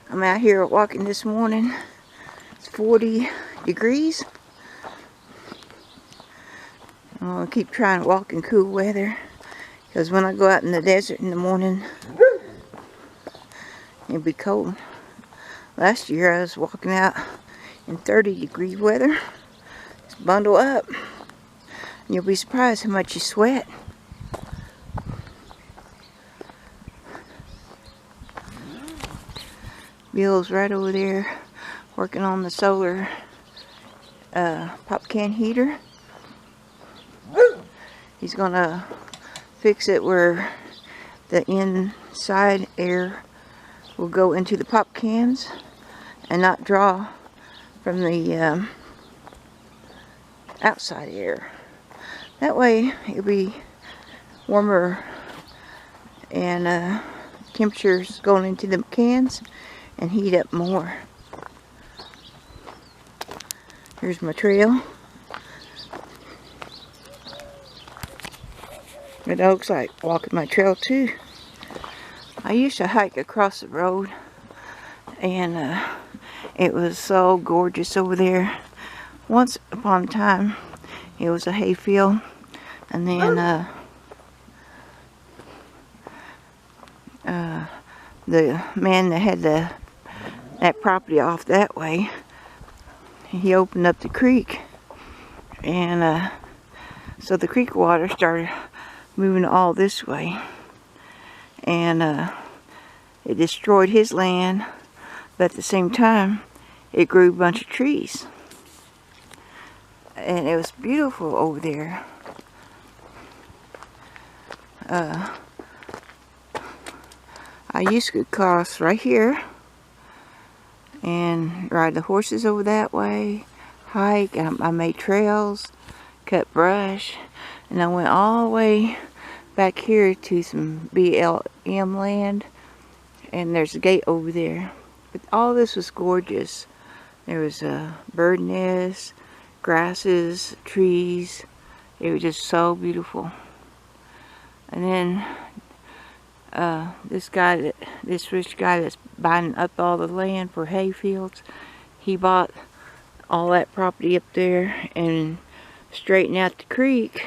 I'm out here walking this morning. It's 40 degrees. I'm going to keep trying to walk in cool weather, because when I go out in the desert in the morning, it'll be cold. Last year I was walking out in 30-degree weather. Just bundle up. And you'll be surprised how much you sweat. Bill's right over there working on the solar pop can heater. He's gonna fix it where the inside air will go into the pop cans and not draw from the outside air. That way it'll be warmer and temperatures going into the cans and heat up more. Here's my trail. It looks like walking my trail too. I used to hike across the road, and it was so gorgeous over there. Once upon a time it was a hayfield, and then the man that had that property off that way, he opened up the creek, and so the creek water started moving all this way, and it destroyed his land, but at the same time it grew a bunch of trees, and it was beautiful over there. I used to cross right here and ride the horses over that way, hike. I made trails, cut brush, and I went all the way back here to some BLM land, and there's a gate over there. But all this was gorgeous. There was a bird nest, grasses, trees. It was just so beautiful. And then this rich guy that's buying up all the land for hay fields, he bought all that property up there and straightened out the creek,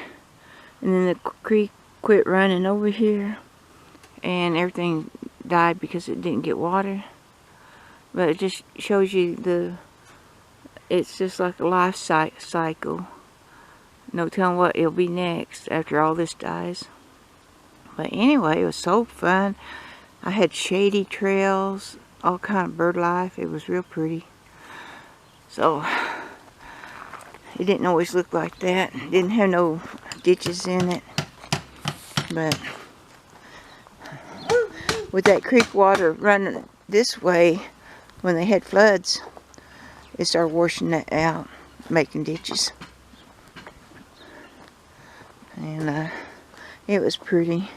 and then the creek quit running over here and everything died because it didn't get water. But it just shows you it's just like a life cycle. No telling what it'll be next after all this dies. But anyway, it was so fun. I had shady trails, all kind of bird life. It was real pretty. So it didn't always look like that. It didn't have no ditches in it. But with that creek water running this way, when they had floods, it started washing that out, making ditches. And it was pretty.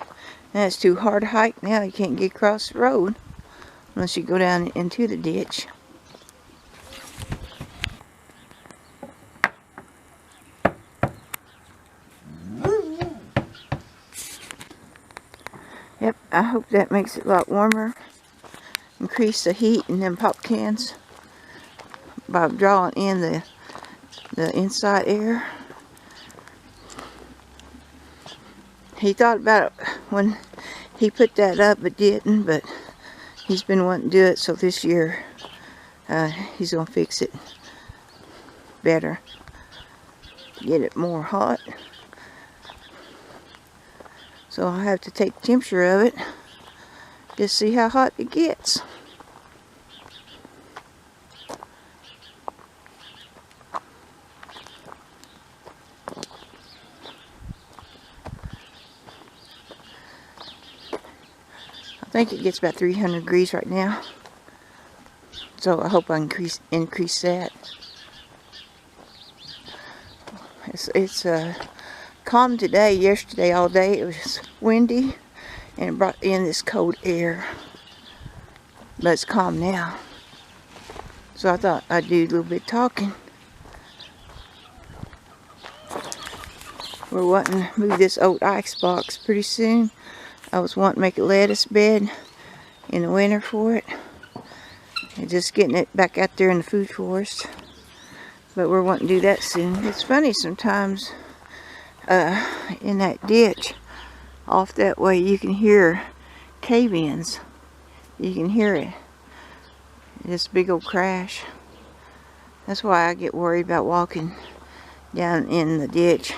And it's too hard to hike now. You can't get across the road unless you go down into the ditch. Yep, I hope that makes it a lot warmer. Increase the heat in them pop cans by drawing in the inside air. He thought about it when he put that up, but didn't. But he's been wanting to do it, so this year he's gonna fix it better, get it more hot. So I'll have to take the temperature of it, just see how hot it gets. I think it gets about 300 degrees right now, so I hope I increase that. It's calm today. Yesterday all day it was windy and it brought in this cold air, but it's calm now. So I thought I'd do a little bit of talking. We're wanting to move this old ice box pretty soon. I was wanting to make a lettuce bed in the winter for it. And just getting it back out there in the food forest. But we're wanting to do that soon. It's funny sometimes in that ditch off that way you can hear cave-ins. You can hear it. This big old crash. That's why I get worried about walking down in the ditch.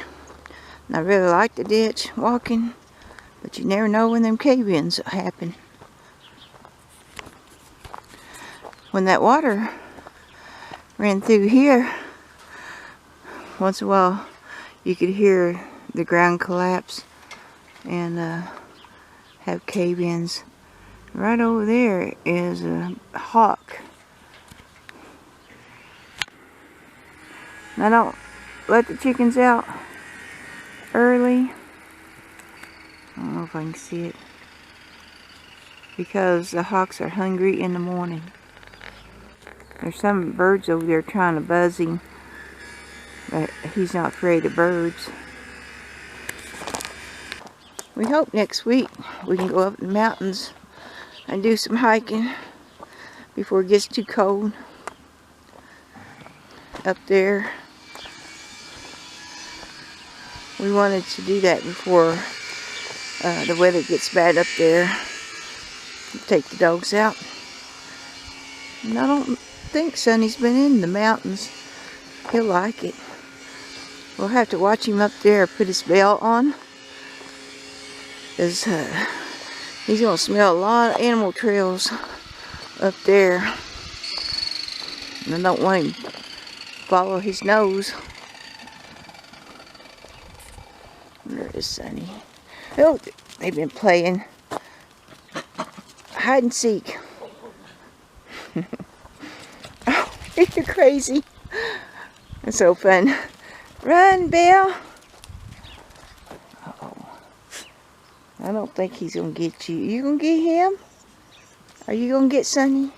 And I really like the ditch walking, but you never know when them cave-ins happen. When that water ran through here, once in a while you could hear the ground collapse and have cave-ins. Right over there is a hawk. Now don't let the chickens out early. I don't know if I can see it. Because the hawks are hungry in the morning. There's some birds over there trying to buzz him. But he's not afraid of birds. We hope next week we can go up in the mountains and do some hiking before it gets too cold up there. We wanted to do that before the weather gets bad up there. Take the dogs out. And I don't think Sonny's been in the mountains. He'll like it. We'll have to watch him up there put his belt on. Because he's going to smell a lot of animal trails up there. And I don't want him to follow his nose. Where is Sonny? Oh, they've been playing hide and seek. Oh, you're crazy. It's so fun. Run, Bill. Uh-oh. I don't think he's going to get you. You going to get him? Are you going to get Sonny?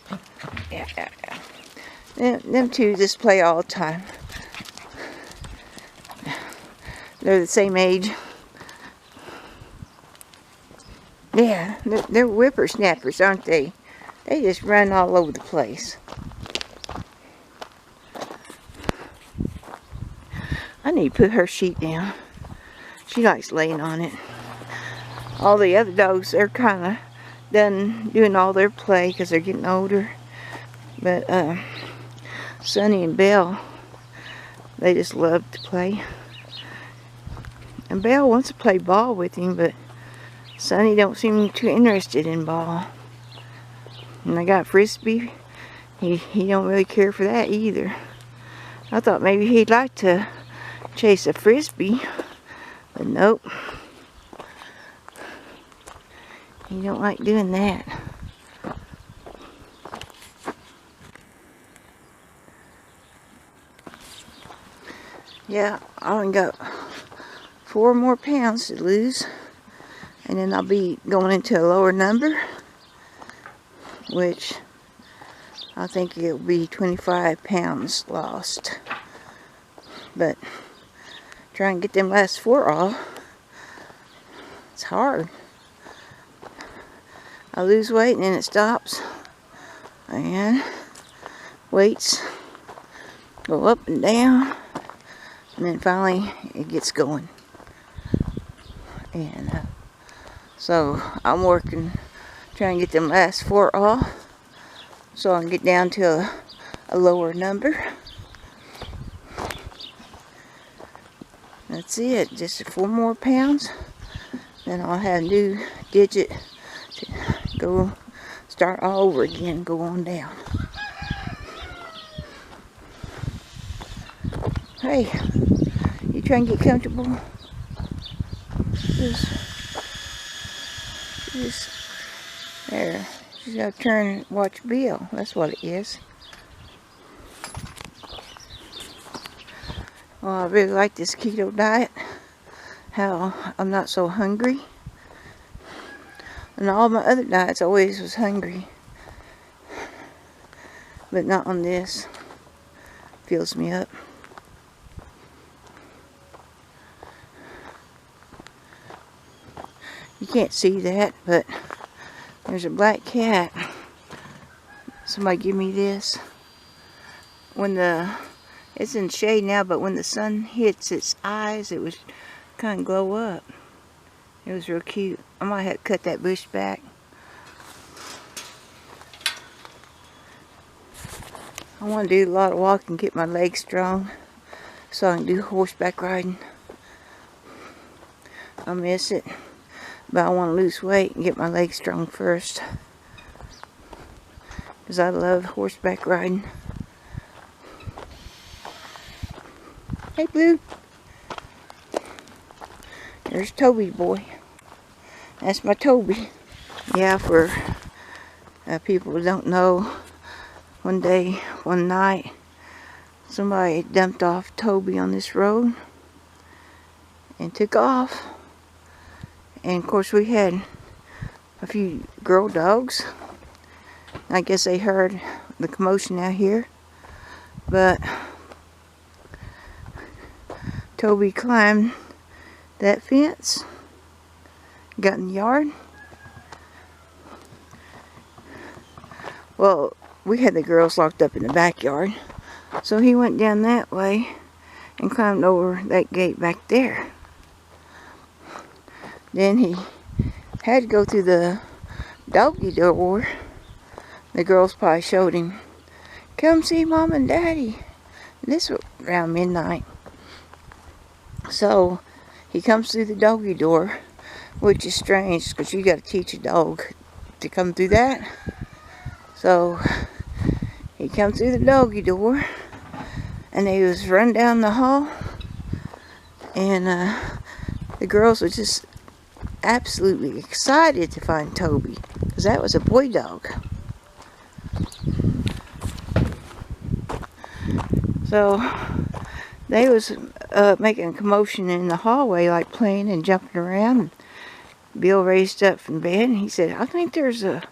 Yeah. Them two just play all the time. They're the same age. Yeah, they're whippersnappers, aren't they? They just run all over the place. I need to put her sheet down. She likes laying on it. All the other dogs, they're kind of done doing all their play because they're getting older. But Sonny and Belle, they just love to play. And Belle wants to play ball with him, but Sonny don't seem too interested in ball. And I got Frisbee. He don't really care for that either. I thought maybe he'd like to chase a Frisbee, but nope. He don't like doing that. Yeah, I only got 4 more pounds to lose, and then I'll be going into a lower number, which I think it'll be 25 pounds lost. But try and get them last 4 off. It's hard. I lose weight and then it stops, and weights go up and down, and then finally it gets going. And so I'm working, trying to get them last 4 off so I can get down to a lower number. That's it, just 4 more pounds, then I'll have a new digit to go start all over again, go on down. Hey, you trying to get comfortable? Just there. She's got to turn and watch Bill. That's what it is. Well, I really like this keto diet. How I'm not so hungry. And all my other diets always was hungry. But not on this. Fills me up. You can't see that, but there's a black cat Somebody give me this. It's in shade now, but when the sun hits its eyes, it would kind of glow up. It was real cute. I might have to cut that bush back. I want to do a lot of walking, get my legs strong, so I can do horseback riding. I miss it, but I want to lose weight and get my legs strong first, because I love horseback riding. Hey, Blue. There's Toby boy. That's my Toby. Yeah, for people who don't know, one night, somebody dumped off Toby on this road and took off. And of course we had a few girl dogs. I guess they heard the commotion out here. But Toby climbed that fence, got in the yard. Well, we had the girls locked up in the backyard, so he went down that way and climbed over that gate back there. Then he had to go through the doggy door. The girls probably showed him, "Come see Mom and Daddy." This was around midnight. So he comes through the doggy door, which is strange because you got to teach a dog to come through that. So he comes through the doggy door, and they was run down the hall, and the girls were just absolutely excited to find Toby, because that was a boy dog. So they was making a commotion in the hallway, like playing and jumping around. Bill raised up from bed and he said, "I think there's a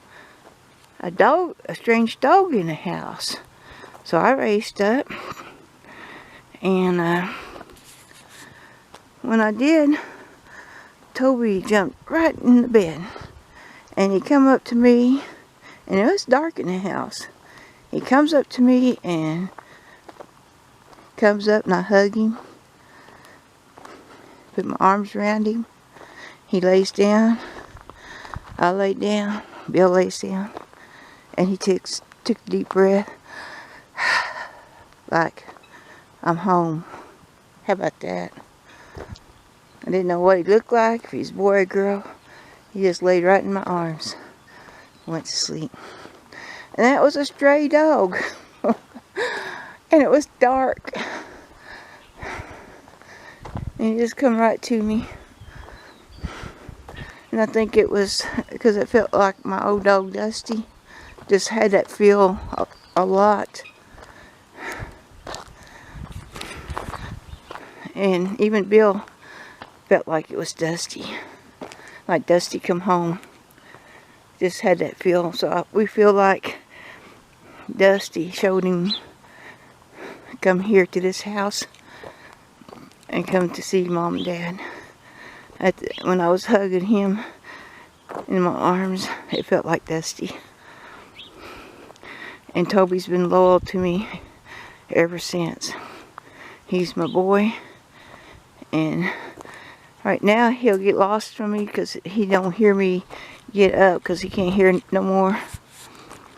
strange dog in the house." So I raised up, and when I did, Toby jumped right in the bed, and he come up to me, and it was dark in the house. He comes up to me and comes up, and I hug him, put my arms around him. He lays down, I lay down, Bill lays down, and he took a deep breath, like, I'm home. How about that? I didn't know what he looked like, if he's a boy or girl. He just laid right in my arms, went to sleep. And that was a stray dog. And it was dark. And he just come right to me. And I think it was because it felt like my old dog Dusty. Just had that feel a lot. And even Bill felt like it was Dusty. Like Dusty come home. Just had that feel. So we feel like Dusty showed him come here to this house and come to see Mom and Dad. When I was hugging him in my arms, it felt like Dusty. And Toby's been loyal to me ever since. He's my boy. And right now he'll get lost from me because he don't hear me get up because he can't hear no more.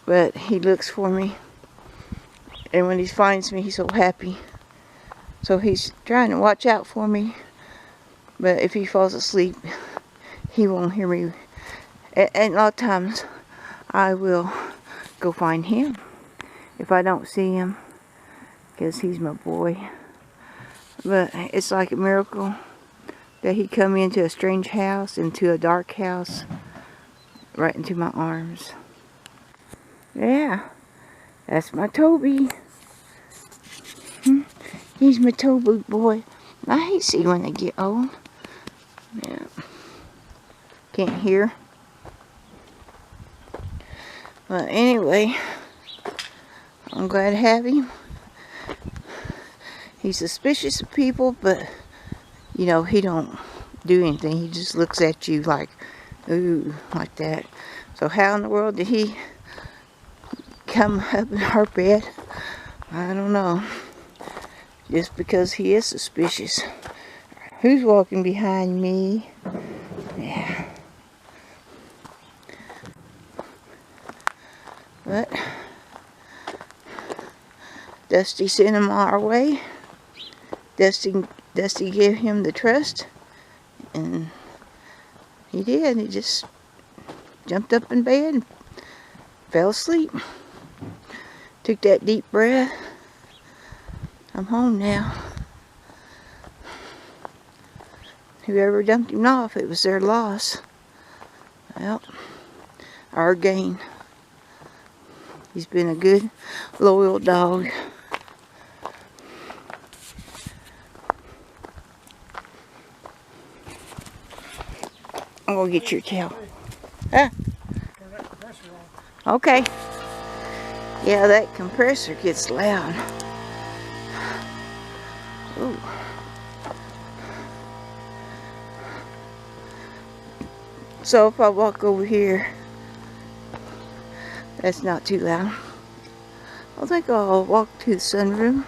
But he looks for me. And when he finds me, he's so happy. So he's trying to watch out for me. But if he falls asleep, he won't hear me. And a lot of times, I will go find him if I don't see him, because he's my boy. But it's like a miracle that he come into a strange house, into a dark house, right into my arms. Yeah, that's my Toby. He's my Toby boy. I hate see when they get old. Yeah. Can't hear. But anyway, I'm glad to have him. He's suspicious of people, but you know, he don't do anything. He just looks at you like, ooh, like that. So how in the world did he come up in our bed. I don't know. Just because he is suspicious. Who's walking behind me? Yeah. But Dusty sent him our way. Dusty gave him the trust, and he did. He just jumped up in bed and fell asleep. Took that deep breath. I'm home now. Whoever dumped him off, it was their loss. Well, our gain. He's been a good, loyal dog. I'm gonna get your tail. Huh? Okay. Yeah, that compressor gets loud. Ooh. So if I walk over here, that's not too loud. I think I'll walk to the sunroom,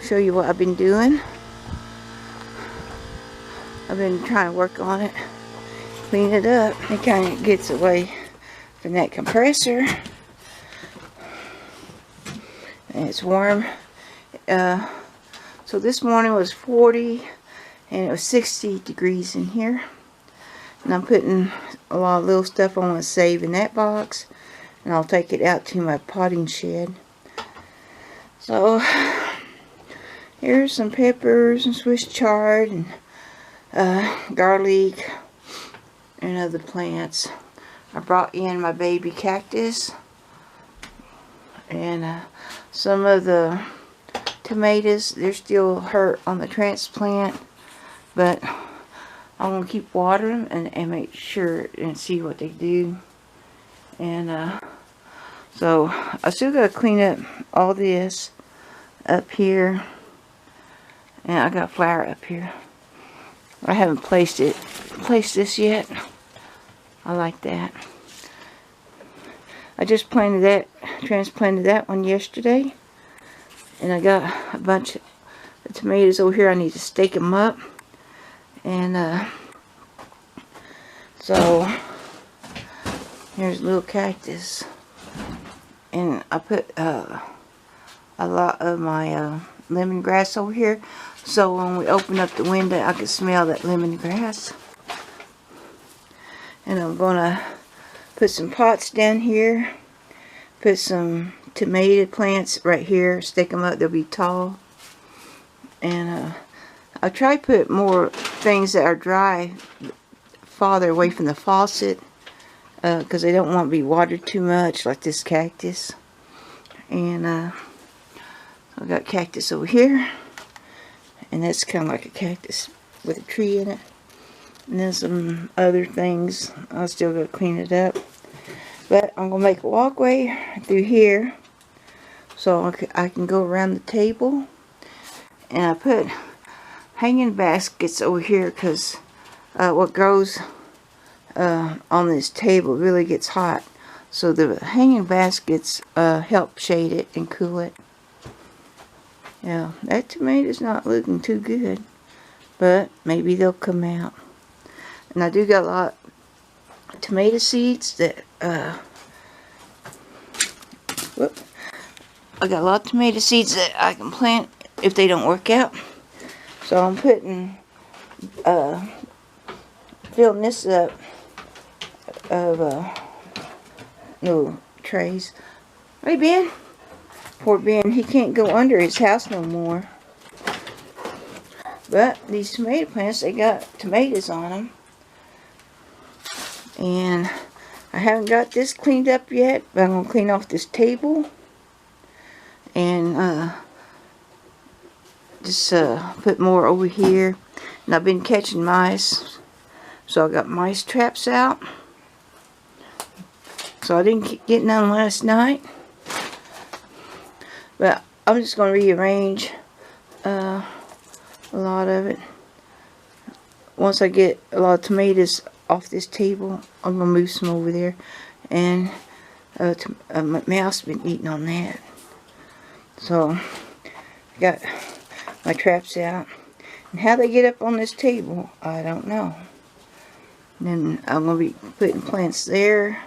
show you what I've been doing. I've been trying to work on it, clean it up. It kind of gets away from that compressor. And it's warm. So this morning was 40 and it was 60 degrees in here. And I'm putting a lot of little stuff I want to save in that box. And I'll take it out to my potting shed. So here's some peppers and Swiss chard and garlic and other plants. I brought in my baby cactus and some of the tomatoes. They're still hurt on the transplant, but I'm going to keep watering and make sure and see what they do. And so I still got to clean up all this up here. And I got flour up here. I haven't placed this yet. I like that. I just transplanted that one yesterday. And I got a bunch of tomatoes over here. I need to stake them up. And so here's a little cactus. And I put a lot of my lemongrass over here. So when we open up the window, I can smell that lemongrass. And I'm going to put some pots down here. Put some tomato plants right here. Stick them up. They'll be tall. And I try to put more things that are dry farther away from the faucet. Because they don't want to be watered too much, like this cactus. And I've got cactus over here. And that's kind of like a cactus with a tree in it. And then some other things. I'll still go clean it up. But I'm going to make a walkway through here. So I can go around the table. And I put hanging baskets over here because what grows on this table really gets hot. So the hanging baskets help shade it and cool it. Yeah, that tomato's not looking too good, but maybe they'll come out. And I do got a lot of tomato seeds that I got a lot of tomato seeds that I can plant if they don't work out. So I'm putting filling this up of little trays. Hey Ben, poor Ben, he can't go under his house no more. But these tomato plants, they got tomatoes on them. And I haven't got this cleaned up yet, but I'm going to clean off this table. And just put more over here. And I've been catching mice. So I got mice traps out. So I didn't get none last night. But I'm just going to rearrange a lot of it. Once I get a lot of tomatoes off this table, I'm going to move some over there. And a mouse been eating on that. So I got my traps out. And how they get up on this table, I don't know. And then I'm going to be putting plants there.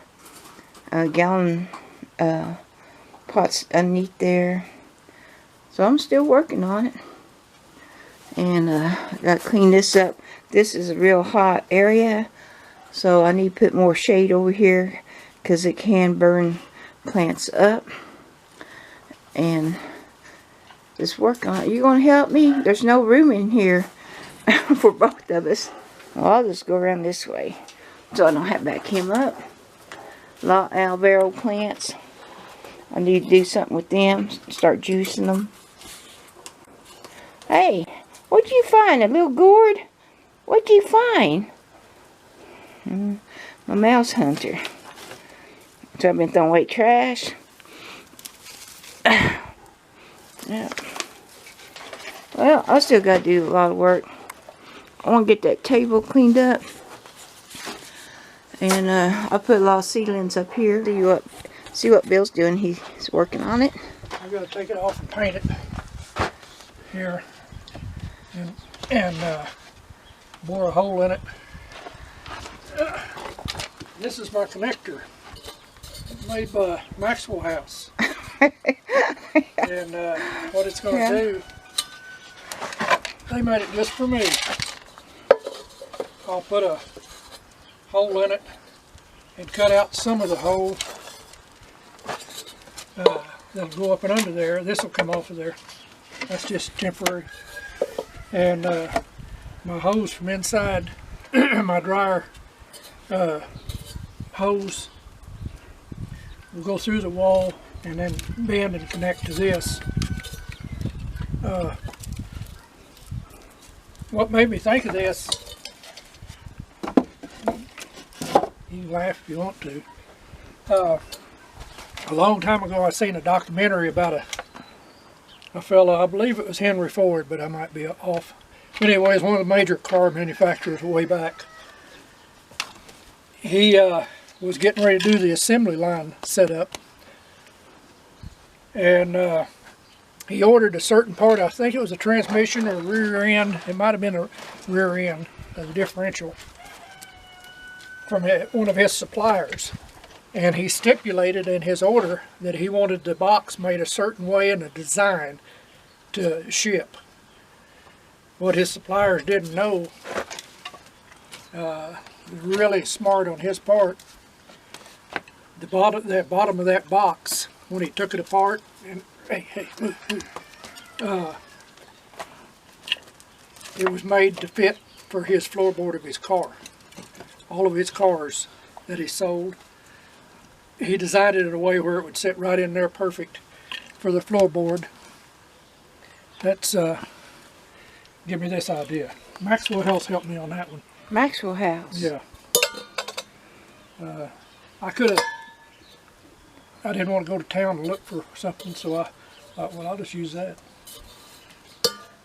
Gallon pots underneath there. So I'm still working on it. And I got to clean this up. This is a real hot area. So I need to put more shade over here, because it can burn plants up. And just work on it. You going to help me? There's no room in here for both of us. Well, I'll just go around this way so I don't have to back him up. A lot of alvaro plants. I need to do something with them. Start juicing them. Hey, what'd you find? A little gourd? What'd you find? My mouse hunter. So I've been throwing away trash. Yeah. Well, I still got to do a lot of work. I want to get that table cleaned up. And I put a lot of seedlings up here. See what Bill's doing. He's working on it. I've got to take it off and paint it here. And bore a hole in it. This is my connector. It's made by Maxwell House. And what it's going to do, they made it just for me. I'll put a hole in it and cut out some of the hole that'll go up and under there. This will come off of there. That's just temporary. And my hose from inside, my dryer hose, will go through the wall and then bend and connect to this. What made me think of this, you can laugh if you want to, a long time ago I seen a documentary about a fellow, I believe it was Henry Ford, but I might be off. But anyway, it's one of the major car manufacturers way back. He was getting ready to do the assembly line setup. And he ordered a certain part, I think it was a transmission or a rear end, it might have been a rear end of the differential, from one of his suppliers. And he stipulated in his order that he wanted the box made a certain way and a design to ship. What his suppliers didn't know, really smart on his part, the bottom of that box, when he took it apart, and hey, move. It was made to fit for his floorboard of his car. All of his cars that he sold, he designed it in a way where it would sit right in there perfect for the floorboard. That's give me this idea. Maxwell House helped me on that one. Maxwell House? Yeah. I could have, I didn't want to go to town to look for something, so I thought, well, I'll just use that.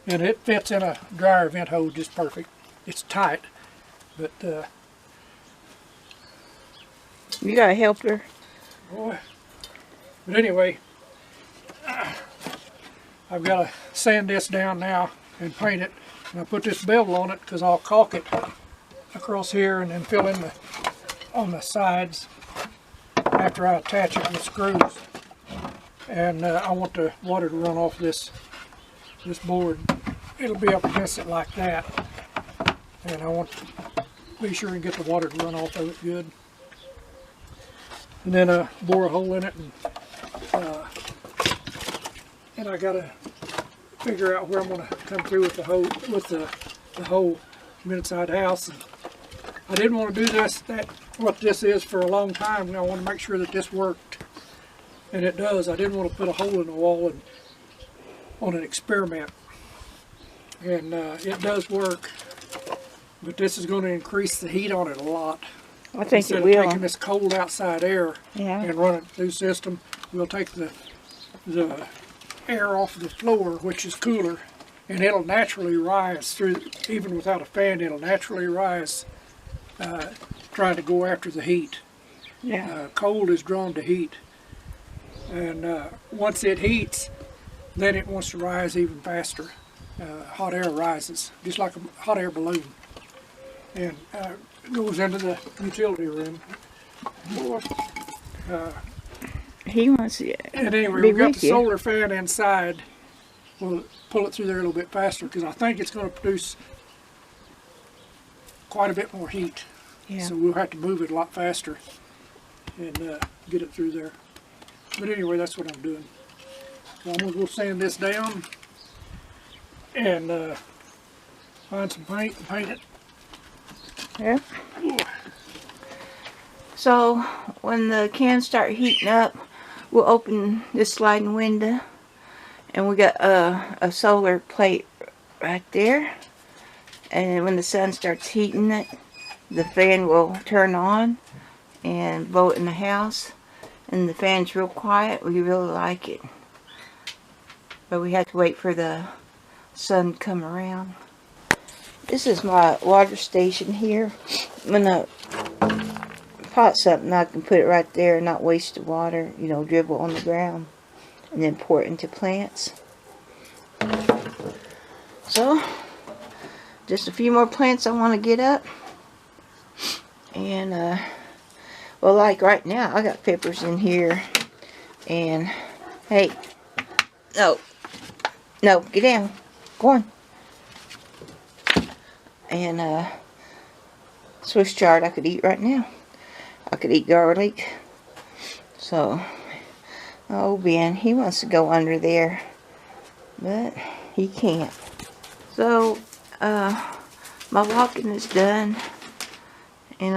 And it fits in a dryer vent hole just perfect. It's tight, but you got a helper? Boy. But anyway, I've got to sand this down now and paint it. And I put this bevel on it because I'll caulk it across here and then fill in on the sides after I attach it with screws. And I want the water to run off this board. It'll be up against it like that. And I want to be sure and get the water to run off of it good. And then bore a hole in it, and I gotta figure out where I'm gonna come through with the hole from inside the house. And I didn't want to do what this is for a long time, and I want to make sure that this worked, and it does. I didn't want to put a hole in the wall on an experiment, and it does work. But this is going to increase the heat on it a lot. I think Instead it will. of taking this cold outside air and run it through the system, we'll take the air off the floor, which is cooler, and it'll naturally rise through, even without a fan, it'll naturally rise trying to go after the heat. Yeah. Cold is drawn to heat. And once it heats, then it wants to rise even faster. Hot air rises, just like a hot air balloon. And goes into the utility room. He wants to And anyway, be we've got with the you. solar fan inside. We'll pull it through there a little bit faster because I think it's going to produce quite a bit more heat. Yeah. So we'll have to move it a lot faster and get it through there. But anyway, that's what I'm doing. So I'm going to go sand this down and find some paint and paint it. Yeah. So when the cans start heating up, we'll open this sliding window, and we got a solar plate right there. And when the sun starts heating it, the fan will turn on and blow it in the house. And the fan's real quiet. We really like it. But we have to wait for the sun to come around. This is my water station here. When I pot something, I can put it right there and not waste the water. You know, dribble on the ground and then pour it into plants. So, just a few more plants I want to get up. And, well, like right now, I got peppers in here. And, hey, no, get down. Go on. And, Swiss chard I could eat right now. I could eat garlic. So, oh, Ben, he wants to go under there. But he can't. So, my walking is done. And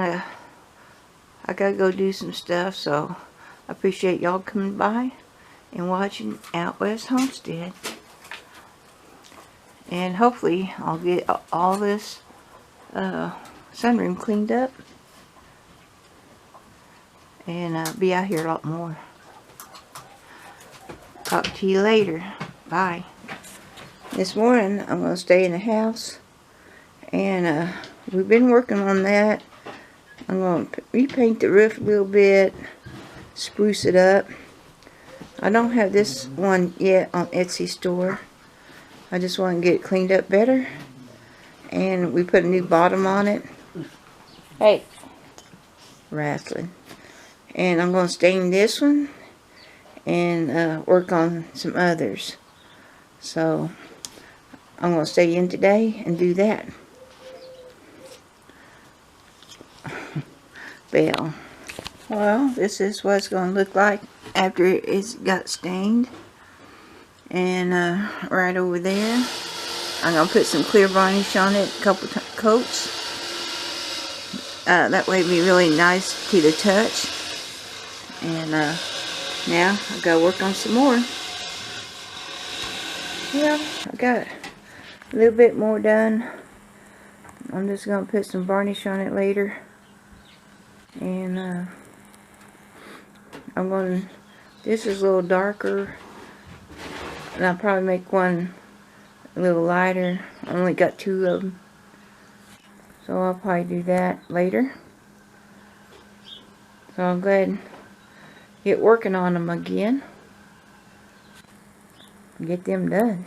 I gotta go do some stuff. So, I appreciate y'all coming by and watching Out West Homestead. And hopefully I'll get all this sunroom cleaned up and be out here a lot more. Talk to you later. Bye. This morning I'm going to stay in the house, and we've been working on that. I'm going to repaint the roof a little bit, spruce it up. I don't have this one yet on Etsy store. I just want to get it cleaned up better. And we put a new bottom on it. Hey. Wrestling. And I'm going to stain this one and work on some others. So I'm going to stay in today and do that. Bell. Well, this is what it's going to look like after it's got stained. And right over there, I'm going to put some clear varnish on it, a couple coats. That way it'll be really nice to the touch. And now I've got to work on some more. Yeah, I got a little bit more done. I'm just going to put some varnish on it later. And I'm going to, this is a little darker. And I'll probably make one a little lighter. I only got 2 of them. So I'll probably do that later. So I'm glad to get working on them again. Get them done.